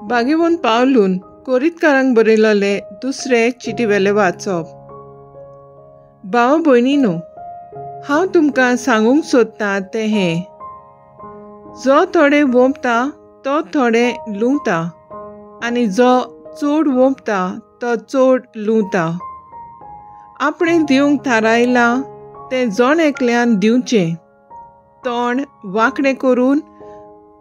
बागेवन पावलून कोरीतकारांक बरयलोले दुसरे चिटीवेले वाचप. भाव भयणीनो, हांव तुमकां सांगूंक सोदतां तें हें: जो थोडे वोंपता तो थोडे लुंवता, आनी जो चड वोंपता तो चड लुंवता. आपणें दिवंक थारायलां तें जण एकल्यान दिवचें, तोंड वांकडें करून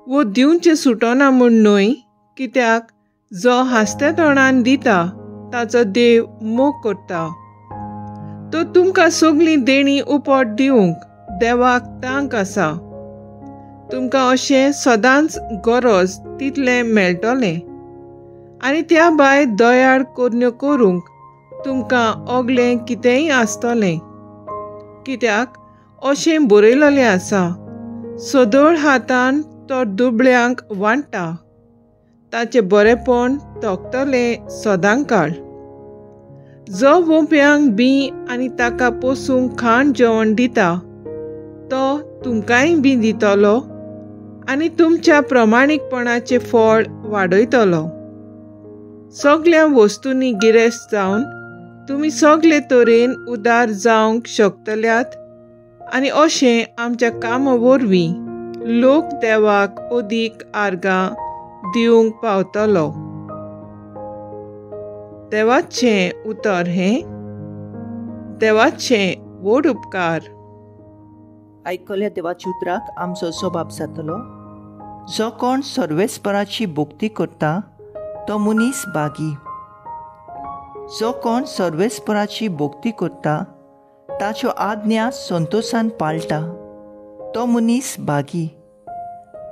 वो दिवचें सुटोना म्हूण न्हय, कित्याक जो हांसत्या तोंडान दिता ताचो देव मोग करता. तो तुमकां सगळीं देणी उपोट दिवंक देवाक तांक आसा. तुमकां अशें सदांच गरज तितलें मेळटलें, आनी त्या भायर दयाळ कोन्यो करूंक तुमकां ओगलें कितेंय आसतलें. कित्याक अशें बरयलोलें आसा: सदळ हातान तो दुबळ्यांक वांट्टा, ताचें बरेंपण तोखतलें सदांकाळ. जो वोंप्यांक बी आनी ताका पोसूंक खाण जेवण दिता, तो तुमकांय बी दितलो, आनी तुमच्या प्रमाणीकपणाचें फळ वाडयतलो. सगळ्या वस्तूंनी गिरेस्त जावन तुमी सगळे तरेन उदार जावंक शकतल्यात, आनी अशें आमच्या कामा वरवीं लोक देवाक अदीक आर्गां दिवंक पावतलो. देवाचें उतर हें: देवाचें व्हड उपकार. आयकल्या देवाच्या उतराक आमचो जबाब जातलो: जो कोण सर्वेस्पराची भोक्ती करता तो मनीस भागी. जो कोण सर्वेस्पराची भोक्ती करता, ताच्यो आज्ञा संतोशान पाळटा, तो मनीस भागी.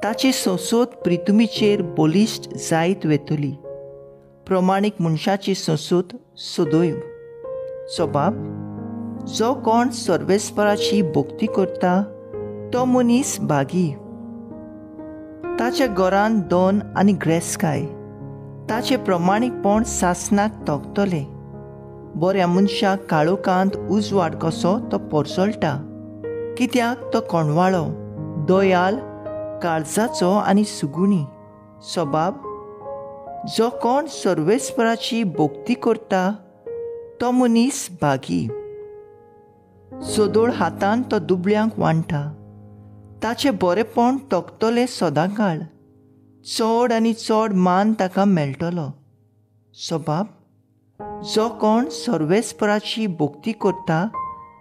ताची संसद प्रितुमीचेर बलिश्ट जायत वेतली, प्रमाणीक मनशाची संसद सदैव. जबाब: जो कोण सर्वेस्पराची भोक्ती करता तो मनीस भागी. ताच्या घरान दोन आनी ग्रेसकाय, ताचें प्रमाणीकपण सासणाक तोखतलें. बऱ्या मनशाक काळोखांत उजवाड कसो तो परसळटा, कित्याक तो कोणवाळो, दयाल, काळजाचो आनी सुगुणी. जबाब: जो कोण सर्वेस्पराची भोक्ती करता तो मनीस भागी. सदळ हातान तो दुबळ्यांक वांट्टा, ताचें बरेंपण तोखतलें सदांकाळ. चड आनी चड मान ताका मेळटलो. जबाब: जो कोण सर्वेस्पराची भोक्ती करता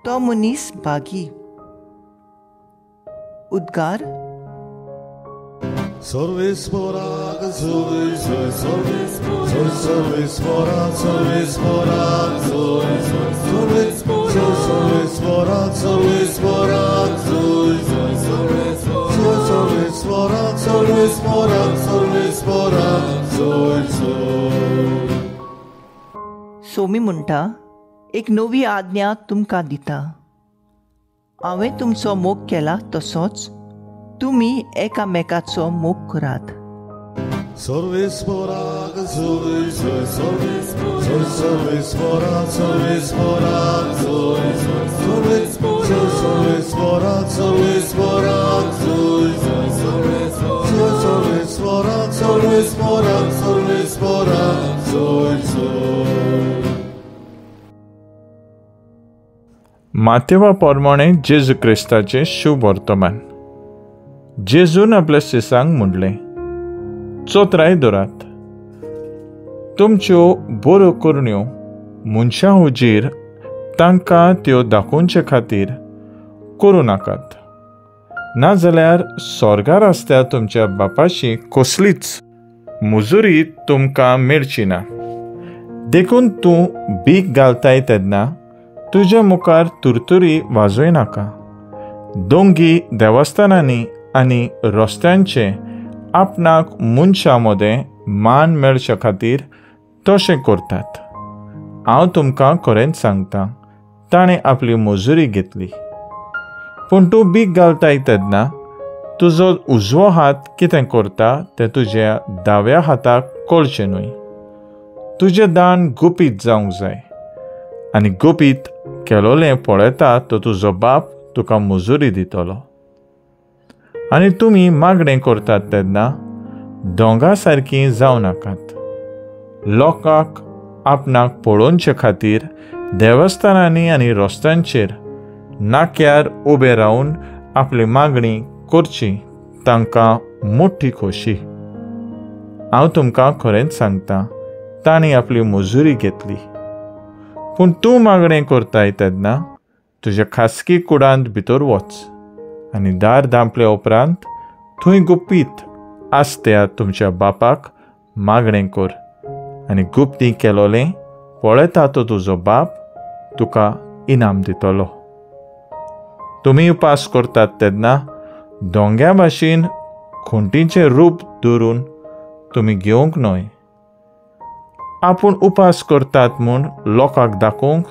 तो मनीस भागी. उद्गार. सर्वेस्पराक जय जय, सर्वेस्पराक जय सर्वेस्पराक जय जय, सर्वेस्पराक सर्वेस्पराक जय जय, सर्वेस्पराक सर्वेस्पराक सर्वेस्पराक जय जय. सोमी म्हणटा: एक नवी आज्ञा तुमकां दिता. हांवें तुमचो मोग केला तसोच तुमी एकामेकाचो मोग करात. सर्वेस्पराक जय जय, सर्वेस्पराक सर्वेस्पराक जय जय, सर्वेस्पराक सर्वेस्पराक जय जय, सर्वेस्पराक सर्वेस्पराक सर्वेस्पराक जय जय. मातेवा पोरमोणे जेजू क्रिस्ताचें शुभ वर्तमान. जेजून आपल्या शिसांक म्हणलें: चोत्राय दवरात. तुमच्यो बऱ्यो करण्यो मनशां हुजीर तांकां त्यो दाखोवचे खातीर करूं नाकात, नाजाल्यार स्वर्गार आसत्या तुमच्या बापाची कसलीच मुजुरी तुमकां मेळची ना. देखून तूं भीक घालताय तेन्ना तुज्या मुखार तुरतुरी वाजोय नाका. दोंगी देवस्थानांनी आनी रस्त्यांचे आपणाक मनशां मदें मान मेळचे खातीर तशें करतात. हांव तुमकां खरेंच सांगतां, ताणें आपली मजुरी घेतली. पूण तूं भीक घालताय तेन्ना तुजो उजवो हात कितें करता तें तुज्या दाव्या हाताक कळचें न्हय. तुजें दान गुपीत जावंक जाय, आनी गुपीत केलोलें पळयता तो तुजो बाप तुका मजुरी दितलो. आनी तुमी मागणें करतात तेन्ना दोंगा सारकीं जावं नाकात. लोकांक आपणाक पळोवचे खातीर देवस्थानांनी आनी रस्त्यांचेर नाक्यार उबे रावन आपली मागणी करची तांकां मोठी खोशी. हांव तुमकां खरेंच सांगतां, तांणी आपली मजुरी घेतली. पूण तूं मागणें करताय तेन्ना तुज्या खासगी कुडांत भितर वच आनी दार धांपले उपरांत थंय गुपीत आसत्या तुमच्या बापाक मागणें कर, आनी गुप्ती केलोलें पळयता तो तुजो बाप तुका इनाम दितलो. तुमी उपास करतात तेन्ना दोंग्या भाशेन खुंटीचें रूप धरून तुमी घेवंक न्हय. आपूण उपास करतात म्हूण लोकांक दाखोवंक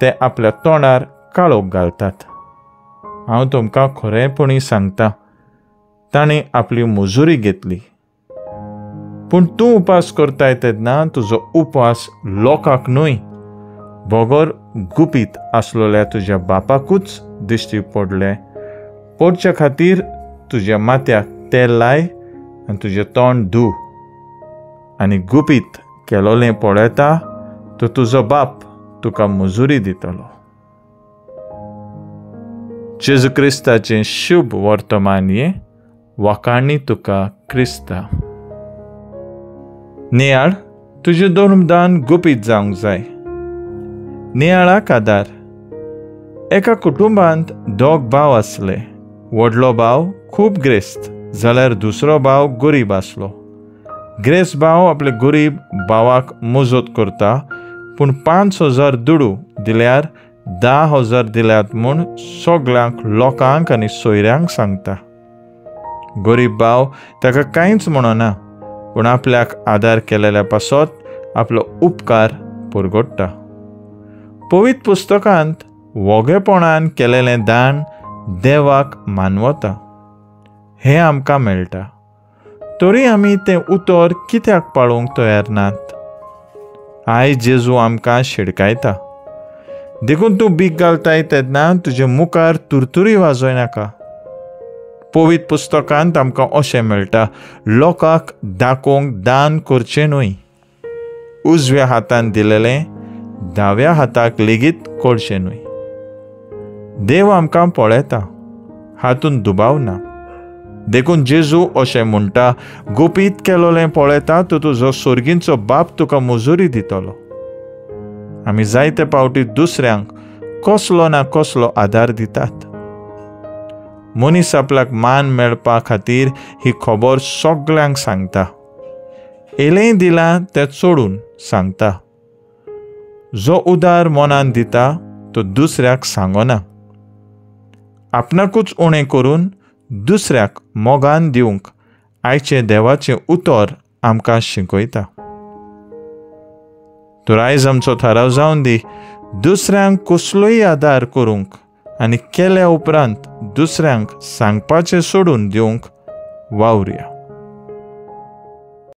ते आपल्या तोंडार काळोख घालतात. हांव तुमकां खरेपणी सांगतां, ताणें आपली मजुरी घेतली. पूण तूं उपास करताय तेन्ना तुजो उपास लोकांक न्हय, बोगोर गुपीत आसलोल्या तुज्या बापाकूच दिश्टी पडचे खातीर तुज्या माथ्याक तेल लाय आनी तुजें तोंड धू, आनी गुपीत केलोलें पळयता तो तुजो बाप तुका मजुरी दितलो. जेजू क्रिस्ताचें शुभ वर्तमान ये वाखाणणी तुका क्रिस्ता. नियाळ, तुजें धर्मदान गुपीत जावंक जाय. नियाळाक आदार. एका कुटुंबांत दोग भाव आसले. व्हडलो भाव खूब ग्रेस्त जाल्यार दुसरो भाव गरीब आसलो. ग्रेस्त भाव आपले गरीब भावाक मजत करता, पूण 5,000 दुडू दिल्यार 10,000 दिल्यात म्हूण सगळ्यांक लोकांक आनी सोयऱ्यांक सांगता. गरीब भाव ताका कांयच म्हणना, पूण आपल्याक आदार केलेल्या पासत आपलो उपकार परगट्टा. पवित्र पुस्तकांत वोगेपणान केलेलें दान देवाक मानवता हें आमकां मेळटा. तरी आमी तें उतर कित्याक पाळूंक तयार नात? आयज जेजू आमकां शिडकायता. देखून तूं भीक घालताय तेन्ना तुजे मुखार तुरतुरी वाजोय नाका. पवित्र पुस्तकांत आमकां अशें मेळटा, लोकांक दाखोवंक दान करचें न्हय. उजव्या हातान दिलेलें दाव्या हाताक लेगीत कळचें न्हय. देव आमकां पळयता, हातून दुबाव ना. देखून जेजू अशें म्हणटा, गुपीत केलोलें पळयता तो तुजो सोर्गींचो बाप तुका मजुरी दितलो. आमी जायते पावटी दुसऱ्यांक कसलो ना कसलो आदार दितात. मनीस आपल्याक मान मेळपा खातीर ही खबर सगळ्यांक सांगता. येलेय दिलां तें चोडून सांगता. जो उदार मनान दिता तो दुसऱ्याक सांगना. आपणाकूच उणें करून दुसऱ्याक मोगान दिवंक आयचे देवाचें उतर आमकां शिकयता. तर आयज आमचो थाराव जावन दी, दुसऱ्यांक कसलोय आदार करूंक आनी केल्या उपरांत दुसऱ्यांक सांगपाचें सोडून दिवंक वावुरया.